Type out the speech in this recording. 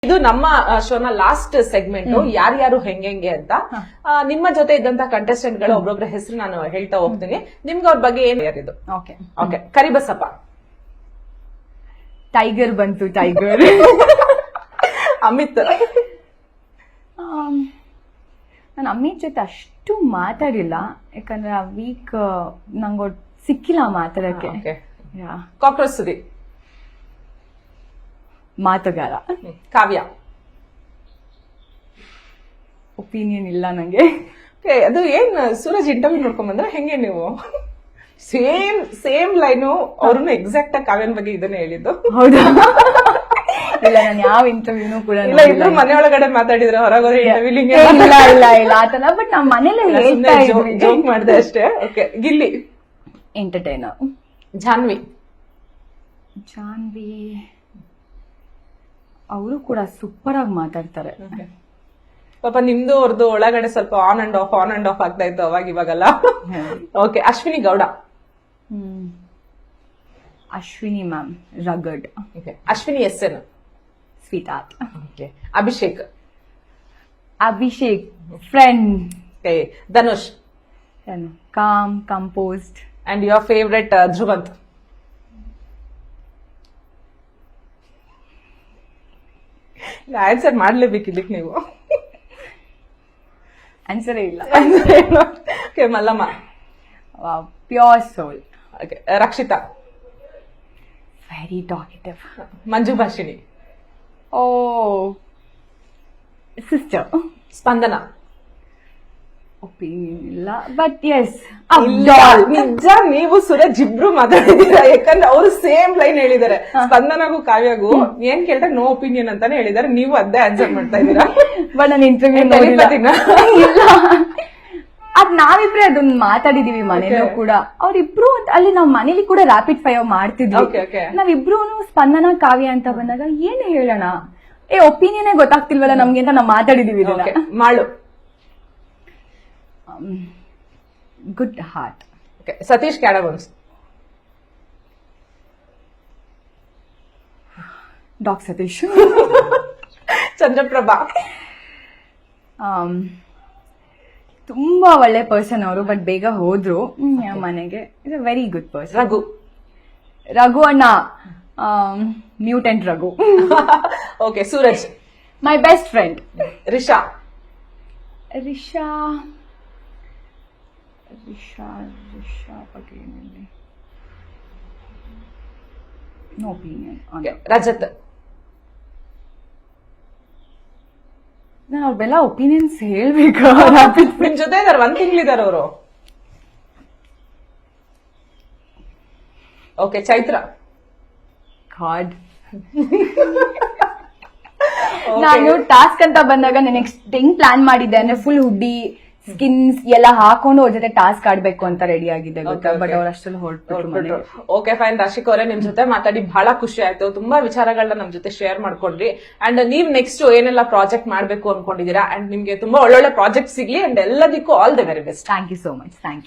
ಇದು ನಮ್ಮ ಶೋನ last segment ಯಾರ್ಯಾರು ಹೆಂಗೆ ಅಂತ ನಿಮ್ಮ ಜೊತೆ ಇದ್ದಂತ ಕಂಟೆಸ್ಟೆಂಟ್ ಗಳು ಒಬ್ಬೊಬ್ರ ಹೆಸರು ನಾನು ಹೇಳ್ತಾ ಹೋಗ್ತೀನಿ. ನಿಮ್ಗೆ ಅವ್ರ ಬಗ್ಗೆ ಏನ್ ಯಾರಿದು? ಓಕೆ, ಕರಿಬಸಪ್ಪ. ಟೈಗರ್ ಬಂತು, ಟೈಗರ್. ಅಮಿತ್. ನಾನು ಅಮಿತ್ ಜೊತೆ ಅಷ್ಟು ಮಾತಾಡಿಲ್ಲ, ಯಾಕಂದ್ರೆ ಆ ವೀಕ್ ನಂಗೆ ಸಿಕ್ಕಿಲ್ಲ ಮಾತಾಡಕ್ಕೆ. ಕಾಕ್ರೋಚ್ ಸುದೀಪ್. ಮಾತುಗಾರ. ಕಾವ್ಯ. ಒಪಿನಿಯನ್ ಇಲ್ಲ ನಂಗೆ. ಅದು ಏನ್ ಸೂರಜ್ ಇಂಟರ್ವ್ಯೂ ನೋಡ್ಕೊಂಡ್ ಬಂದ್ರೆ ಹೆಂಗೆ ನೀವು ಸೇಮ್ ಲೈನು ಅವ್ರನ್ನು ಎಕ್ಸಾಕ್ಟ್ ಆಗಿ ಕಾವ್ಯನ ಬಗ್ಗೆ ಇದನ್ನೇ ಹೇಳಿದ್ದು? ಹೌದಾ? ಇಲ್ಲ, ನಾನು ಯಾವ ಇಂಟರ್ವ್ಯೂನು ಕೂಡ ಇಲ್ಲ. ಇಬ್ರು ಮನೆ ಒಳಗಡೆ ಮಾತಾಡಿದ್ರೆ ಹೊರಗೋದ್ರೆ ಇಂಟರ್ವ್ಯೂ ಇಲ್ಲ ಇಲ್ಲ ಇಲ್ಲ ಆತನ. ಬಟ್ ನಾವ್ ಮನೇಲಿ ಹೇಳ್ತಾ ಇದ್ವಿ, ಜೋಕ್ ಮಾಡಿದೆ ಅಷ್ಟೇ. ಓಕೆ, ಗಿಲ್ಲಿ. ಎಂಟರ್ಟೈನರ್. ಜಾನ್ವಿ. ಜಾನ್ವಿ ಅವರು ಕೂಡ ಸೂಪರ್ ಆಗಿ ಮಾತಾಡ್ತಾರೆ. ಪಾಪ ನಿಮ್ದು ಅವ್ರದ್ದು ಒಳಗಡೆ ಸ್ವಲ್ಪ ಆನ್ ಅಂಡ್ ಆಫ್ ಆಗ್ತಾ ಇತ್ತು ಅವಾಗ ಇವಾಗಲ್ಲ. Okay, Ashwini Gowda. Ashwini ma'am rugged. Ashwini S N. Sweetheart. Abhishek. Abhishek friend. Dhanush. Calm, composed. And your favourite Dhruvanth. Answer ಮಾಡ್ಲೇಬೇಕಿದ್ದಕ್ಕೆ ನೀವು. ಆನ್ಸರೇ ಇಲ್ಲ. Mallamma. Pure soul. Rakshita. Very talkative. Manju Bhashini. Oh sister. Spandana. Opinion ಇಲ್ಲ, ಬಟ್ ಎಸ್ ನಿಜ. ನೀವು ಸೂರಜ್ ಇಬ್ರು ಮಾತಾಡಿದ್ದೀರಾ, ಯಾಕಂದ್ರೆ ಅವರು ಸೇಮ್ ಲೈನ್ ಹೇಳಿದ್ದಾರೆ. ಸ್ಪಂದನಗೂ ಕಾವ್ಯಗೂ ಏನ್ ಕೇಳಿದ್ರೆ ನೋ ಒಪಿನಿಯನ್ ಅಂತಾನೆ ಹೇಳಿದ್ದಾರೆ. ನೀವು ಅದೇ ಆನ್ಸರ್ ಮಾಡ್ತಾ ಇದ್ದೀರಾ. ಬಟ್ ನಾನು ಇಂಟರ್ವ್ಯೂ ಇಲ್ಲ. ಅದ್ ನಾವಿಬ್ರೆ ಅದನ್ನ ಮಾತಾಡಿದೀವಿ ಮನೇಲೂ ಕೂಡ. ಅವ್ರಿಬ್ರು ಅಲ್ಲಿ ನಾವ್ ಮನೇಲಿ ಕೂಡ ರ್ಯಾಪಿಡ್ ಫೈರ್ ಮಾಡ್ತಿದ್ವಿ. ನಾವಿಬ್ರು ಸ್ಪಂದನ ಕಾವ್ಯ ಅಂತ ಬಂದಾಗ ಏನ್ ಹೇಳೋಣ, ಒಪಿನಿಯನ್ ಗೊತ್ತಾಗ್ತಿಲ್ವಲ್ಲ ನಮ್ಗೆ ಅಂತ ನಾವ್ ಮಾತಾಡಿದೀವಿ. ಮಾಳು. Good heart. ಸತೀಶ್ ಕ್ಯಾಡಬನ್ಸ್. ಡಾಕ್ ಸತೀಶ್. ಚಂದ್ರಪ್ರಭಾ. ತುಂಬಾ ಒಳ್ಳೆ ಪರ್ಸನ್ ಅವರು, ಬಟ್ ಬೇಗ ಹೋದ್ರು ಮನೆಗೆ. Is a very good person. Raghu ಅಣ್ಣ. Mutant Raghu. Okay, Suraj. My best friend. Risha. Risha ಬಗ್ಗೆ ನೋ ಒಪಿನಿಯನ್. ರಜತ್. ನಾನು ಅವ್ರೆಲ್ಲ ಒಪಿನಿಯನ್ಸ್ ಹೇಳ್ಬೇಕು. ನಿಮ್ ಜೊತೆ ಇದಾರೆ, ಒಂದ್ ತಿಂಗಳಿದಾರೆ ಅವರು. ಓಕೆ, ಚೈತ್ರ. ಗಾಡ್. ನಾನು ಟಾಸ್ಕ್ ಅಂತ ಬಂದಾಗ ನೆಕ್ಸ್ಟ್ ಹೆಂಗ್ ಪ್ಲಾನ್ ಮಾಡಿದ್ದೆ ಅಂದ್ರೆ ಫುಲ್ ಹುಡ್ಡಿ ಸ್ಕಿನ್ಸ್ ಎಲ್ಲ ಹಾಕೊಂಡು ಅವ್ರ ಜೊತೆ ಟಾಸ್ಕ್ ಆಡ್ಬೇಕು ಅಂತ ರೆಡಿ ಆಗಿದೆ ಗೊತ್ತಾ. ಬಟ್ ಅವ್ರ ಅಷ್ಟಲ್ಲಿ ಹೊರಟ್ಬಿಟ್ರು. Okay fine. ರಾಶಿಕ್ ಅವರೇ, ನಿಮ್ ಜೊತೆ ಮಾತಾಡಿ ಬಹಳ ಖುಷಿ ಆಯ್ತು. ತುಂಬಾ ವಿಚಾರಗಳನ್ನ ನಮ್ ಜೊತೆ ಶೇರ್ ಮಾಡ್ಕೊಂಡ್ರಿ. ಅಂಡ್ ನೀವ್ ನೆಕ್ಸ್ಟ್ ಏನೆಲ್ಲ ಪ್ರಾಜೆಕ್ಟ್ ಮಾಡ್ಬೇಕು ಅನ್ಕೊಂಡಿದೀರಾ, ಅಂಡ್ ನಿಮ್ಗೆ ತುಂಬಾ ಒಳ್ಳೊಳ್ಳೆ ಪ್ರಾಜೆಕ್ಟ್ ಸಿಗ್ಲಿ. ಅಂಡ್ ಎಲ್ಲದಕ್ಕೂ all the very best. Thank you so much. Thank you.